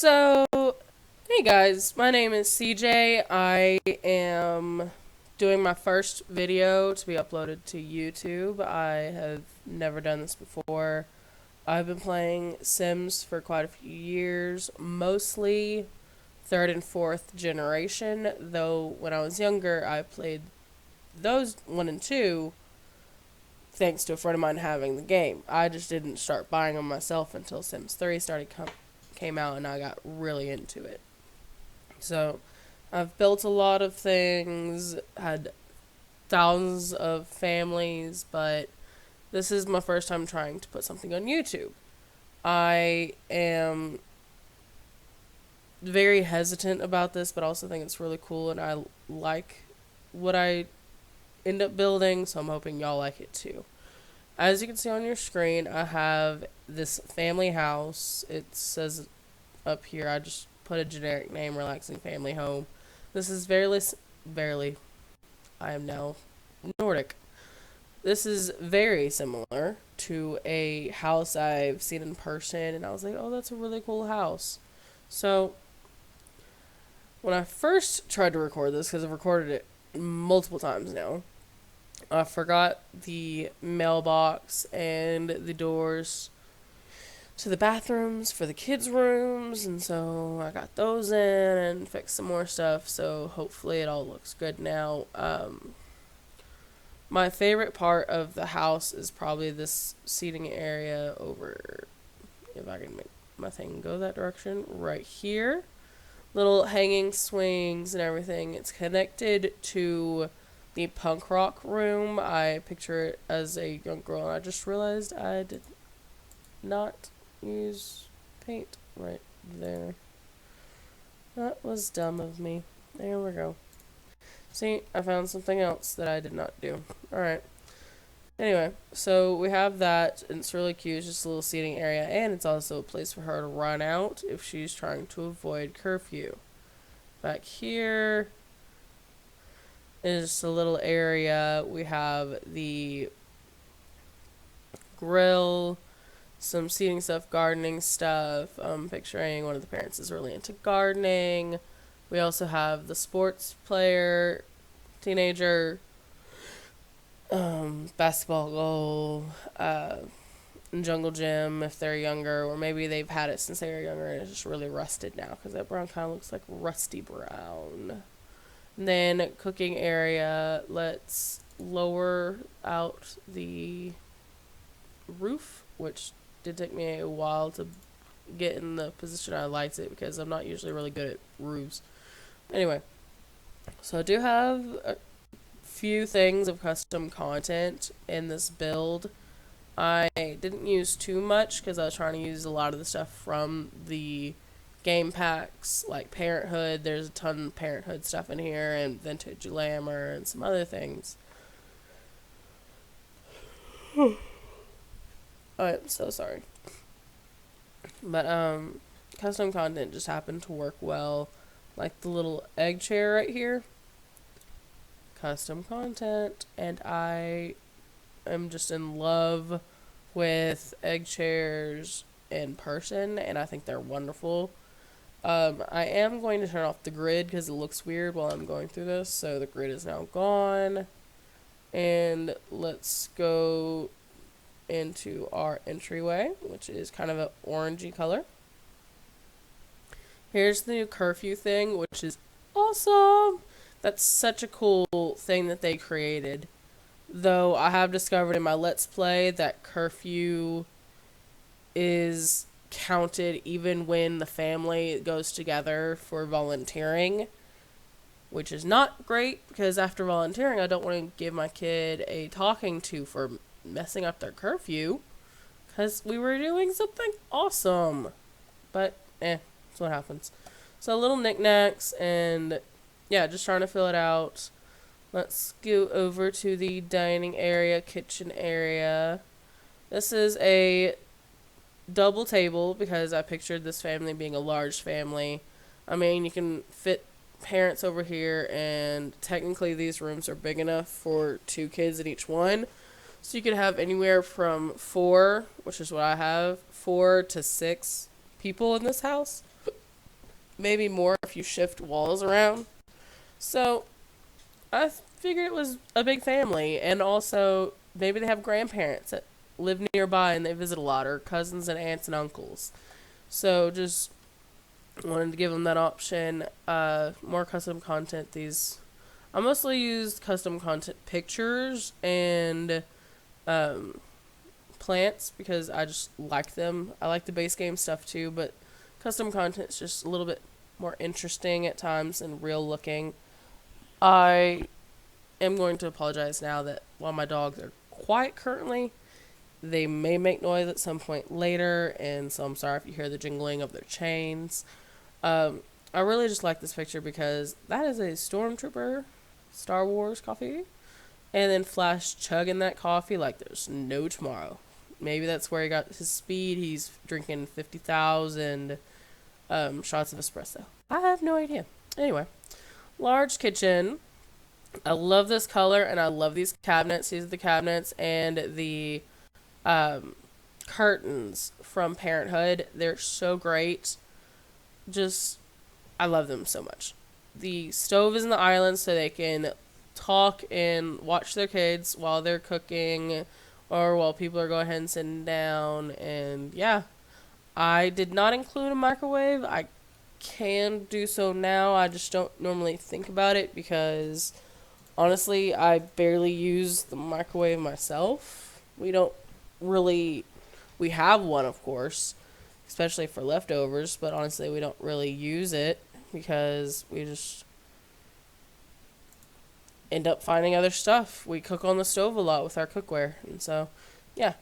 So, hey guys, my name is CJ. I am doing my first video to be uploaded to YouTube. I have never done this before. I've been playing Sims for quite a few years, mostly third and fourth generation, though when I was younger, I played those one and two thanks to a friend of mine having the game. I just didn't start buying them myself until Sims 3 came out and I got really into it. So, I've built a lot of things, had thousands of families, but this is my first time trying to put something on YouTube. I am very hesitant about this, but also think it's really cool and I like what I end up building, so I'm hoping y'all like it too. As you can see on your screen, I have this family house. It says up here, I just put a generic name, Relaxing Family Home. This is verily, I am now Nordic. This is very similar to a house I've seen in person, and I was like, oh, that's a really cool house. So, when I first tried to record this, because I've recorded it multiple times now, I forgot the mailbox and the doors to the bathrooms for the kids' rooms, and so I got those in and fixed some more stuff, so hopefully it all looks good now. My favorite part of the house is probably this seating area over, if I can make my thing go that direction, right here. Little hanging swings and everything. It's connected to the punk rock room. I picture it as a young girl, and I just realized I did not use paint right there. That was dumb of me. There we go. See, I found something else that I did not do. Alright. Anyway, so we have that, and it's really cute. It's just a little seating area, and it's also a place for her to run out if she's trying to avoid curfew. Back here is a little area. We have the grill, some seating stuff, gardening stuff. Picturing one of the parents is really into gardening. We also have the sports player, teenager, basketball goal, jungle gym if they're younger, or maybe they've had it since they were younger and it's just really rusted now because that brown kind of looks like rusty brown. And then cooking area, let's lower out the roof, which did take me a while to get in the position I liked it because I'm not usually really good at roofs. Anyway, so I do have a few things of custom content in this build. I didn't use too much because I was trying to use a lot of the stuff from the game packs, like Parenthood. There's a ton of Parenthood stuff in here, and Vintage Glamour, and some other things. I'm so sorry. But, custom content just happened to work well. Like the little egg chair right here. Custom content. And I am just in love with egg chairs in person, and I think they're wonderful. I am going to turn off the grid because it looks weird while I'm going through this, so the grid is now gone. And let's go into our entryway, which is kind of an orangey color. Here's the new curfew thing, which is awesome. That's such a cool thing that they created. Though I have discovered in my Let's Play that curfew is counted even when the family goes together for volunteering, which is not great because after volunteering, I don't want to give my kid a talking to for messing up their curfew because we were doing something awesome. But, that's what happens. So, little knickknacks, and yeah, just trying to fill it out. Let's go over to the dining area, kitchen area. This is a double table because I pictured this family being a large family. I mean, you can fit parents over here, and technically these rooms are big enough for 2 kids in each one. So you could have anywhere from 4, which is what I have, 4 to 6 people in this house. maybe more if you shift walls around. So I figured it was a big family, and also maybe they have grandparents that live nearby and they visit a lot, or cousins and aunts and uncles. So just wanted to give them that option. More custom content. I mostly used custom content pictures and um, plants because I just like them. I like the base game stuff too, but custom content's just a little bit more interesting at times and real looking. I am going to apologize now that while my dogs are quiet currently, they may make noise at some point later, and so I'm sorry if you hear the jingling of their chains. Um, I really just like this picture because that is a Stormtrooper Star Wars coffee, and then Flash chugging that coffee like there's no tomorrow. Maybe that's where he got his speed. He's drinking 50,000 shots of espresso. I have no idea. Anyway, large kitchen. I love this color and I love these cabinets. These are the cabinets and the um, curtains from Parenthood. They're so great. Just, I love them so much. The stove is in the island so they can talk and watch their kids while they're cooking or while people are going ahead and sitting down. And yeah, I did not include a microwave. I can do so now. I just don't normally think about it because honestly, I barely use the microwave myself. We don't really, we have one, of course, especially for leftovers, but honestly, we don't really use it because we just end up finding other stuff. We cook on the stove a lot with our cookware, and so, yeah.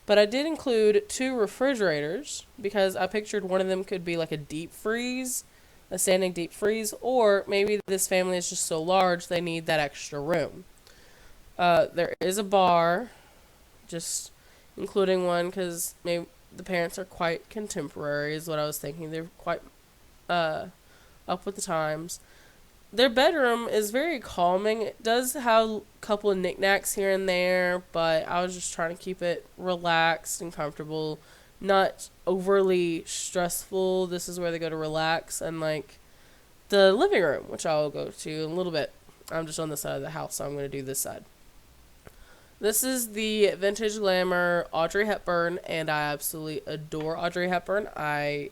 But I did include 2 refrigerators because I pictured one of them could be like a deep freeze, a standing deep freeze, or maybe this family is just so large they need that extra room. There is a bar, just including one because maybe the parents are quite contemporary, is what I was thinking. They're quite up with the times. Their bedroom is very calming. It does have a couple of knickknacks here and there, but I was just trying to keep it relaxed and comfortable, not overly stressful. This is where they go to relax, and like the living room, which I'll go to in a little bit. I'm just on the side of the house, so I'm going to do this side. This is the vintage glamour Audrey Hepburn, and I absolutely adore Audrey Hepburn. I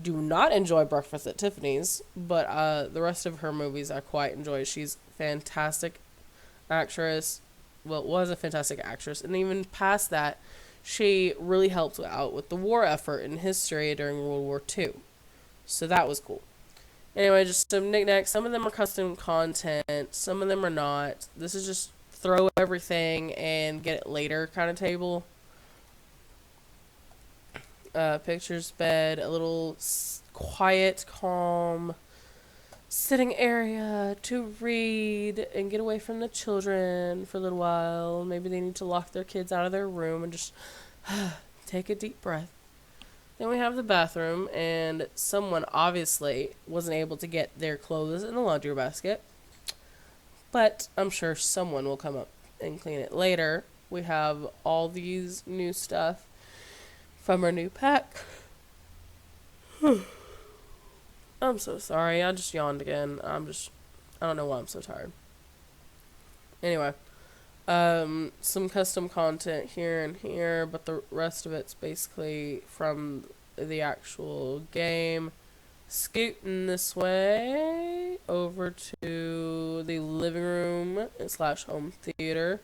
do not enjoy Breakfast at Tiffany's, but the rest of her movies I quite enjoy. She's a fantastic actress. Well, was a fantastic actress, and even past that, she really helped out with the war effort in history during World War II. So that was cool. Anyway, just some knickknacks. Some of them are custom content. Some of them are not. This is just throw everything and get it later kind of table. Pictures, bed, a little quiet, calm sitting area to read and get away from the children for a little while. Maybe they need to lock their kids out of their room and just take a deep breath. Then we have the bathroom, and someone obviously wasn't able to get their clothes in the laundry basket, but I'm sure someone will come up and clean it later. We have all these new stuff from our new pack. I'm so sorry. I just yawned again. I don't know why I'm so tired. Anyway, some custom content here and here, but the rest of it's basically from the actual game. Scooting this way over to the living room / home theater.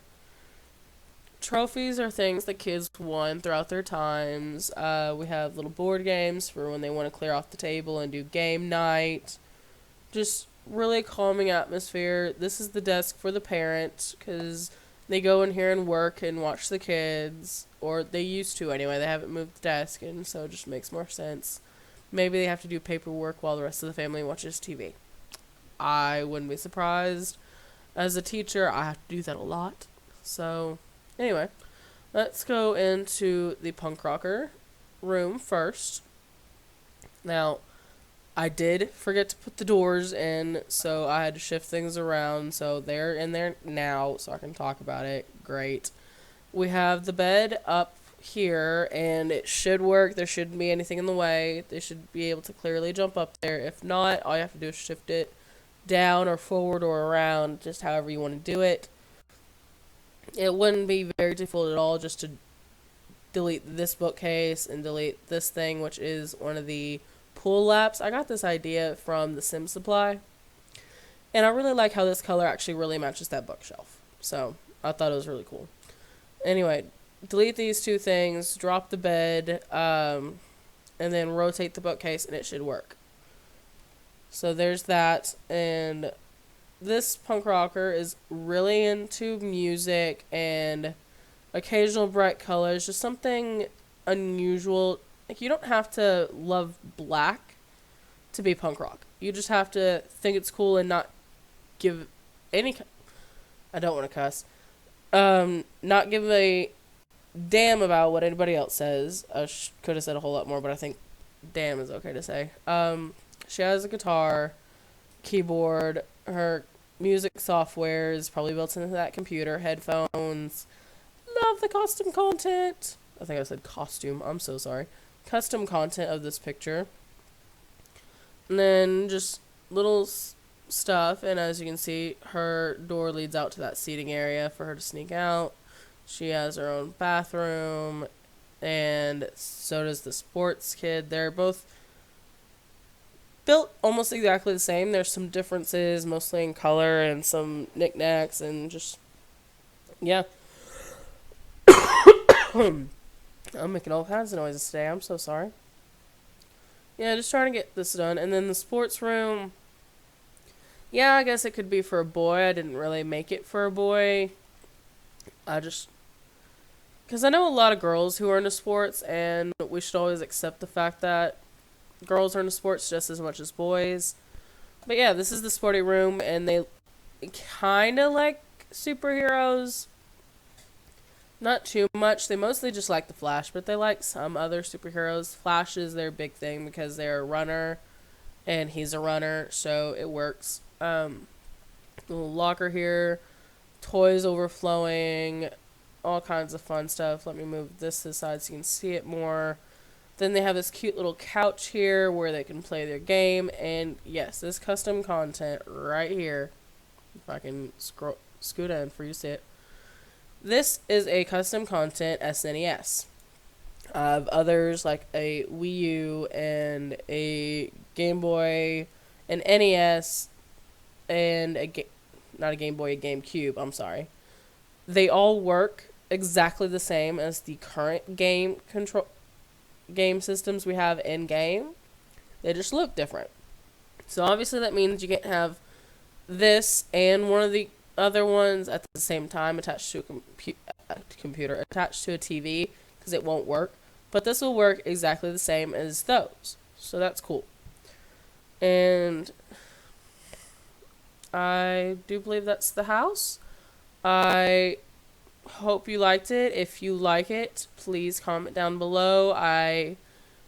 Trophies are things that kids won throughout their times. We have little board games for when they want to clear off the table and do game night. Just really calming atmosphere. This is the desk for the parent because they go in here and work and watch the kids. Or they used to anyway. They haven't moved the desk, and so it just makes more sense. Maybe they have to do paperwork while the rest of the family watches TV. I wouldn't be surprised. As a teacher, I have to do that a lot. So, anyway, let's go into the punk rocker room first. Now, I did forget to put the doors in, so I had to shift things around. So they're in there now, so I can talk about it. Great. We have the bed up here, and it should work. There shouldn't be anything in the way. They should be able to clearly jump up there. If not, all you have to do is shift it down or forward or around, just however you want to do it. It wouldn't be very difficult at all just to delete this bookcase and delete this thing, which is one of the pool lamps. I got this idea from the Sim Supply, and I really like how this color actually really matches that bookshelf. So I thought it was really cool. Anyway, delete these two things, drop the bed, and then rotate the bookcase, and it should work. So there's that, and this punk rocker is really into music and occasional bright colors, just something unusual. Like, you don't have to love black to be punk rock. You just have to think it's cool and not give any... I don't want to cuss. Not give a damn about what anybody else says. I could have said a whole lot more, but I think damn is okay to say. She has a guitar, keyboard, her music software is probably built into that computer, headphones. Love the custom content. I think I said costume. I'm so sorry. Custom content of this picture. And then just little stuff. And as you can see, her door leads out to that seating area for her to sneak out. She has her own bathroom. And so does the sports kid. They're both built almost exactly the same. There's some differences, mostly in color and some knickknacks and just, yeah. I'm making all kinds of noises today. I'm so sorry. Yeah, just trying to get this done. And then the sports room. Yeah, I guess it could be for a boy. I didn't really make it for a boy. Because I know a lot of girls who are into sports, and we should always accept the fact that girls are into sports just as much as boys. But yeah, this is the sporty room, and they kind of like superheroes. Not too much. They mostly just like the Flash, but they like some other superheroes. Flash is their big thing because they're a runner, and he's a runner, so it works. Little locker here, toys overflowing, all kinds of fun stuff. Let me move this to the side so you can see it more. Then they have this cute little couch here where they can play their game, and yes, this custom content right here, if I can scoot in for you to see it. This is a custom content SNES. I have others like a Wii U and a Game Boy, an NES, and not a Game Boy, a GameCube, I'm sorry. They all work exactly the same as the current game systems we have in game. They just look different. So obviously that means you can't have this and one of the other ones at the same time attached to a computer, attached to a TV, because it won't work. But this will work exactly the same as those. So that's cool. And I do believe that's the house. I hope you liked it. If you like it, please comment down below. I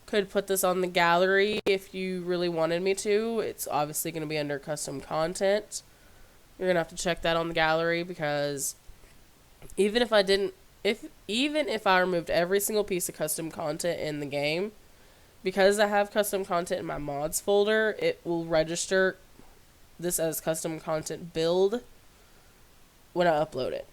could put this on the gallery if you really wanted me to. It's obviously going to be under custom content. You're going to have to check that on the gallery, because even if I removed every single piece of custom content in the game, because I have custom content in my mods folder, it will register this as custom content build when I upload it.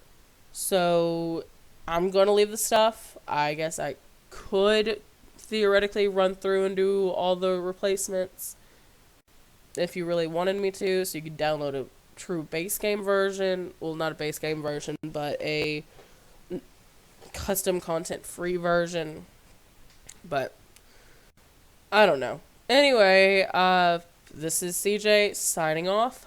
So I'm going to leave the stuff. I guess I could theoretically run through and do all the replacements if you really wanted me to, so you could download a true base game version. Well, not a base game version, but a custom content free version. But I don't know. Anyway, this is CJ signing off.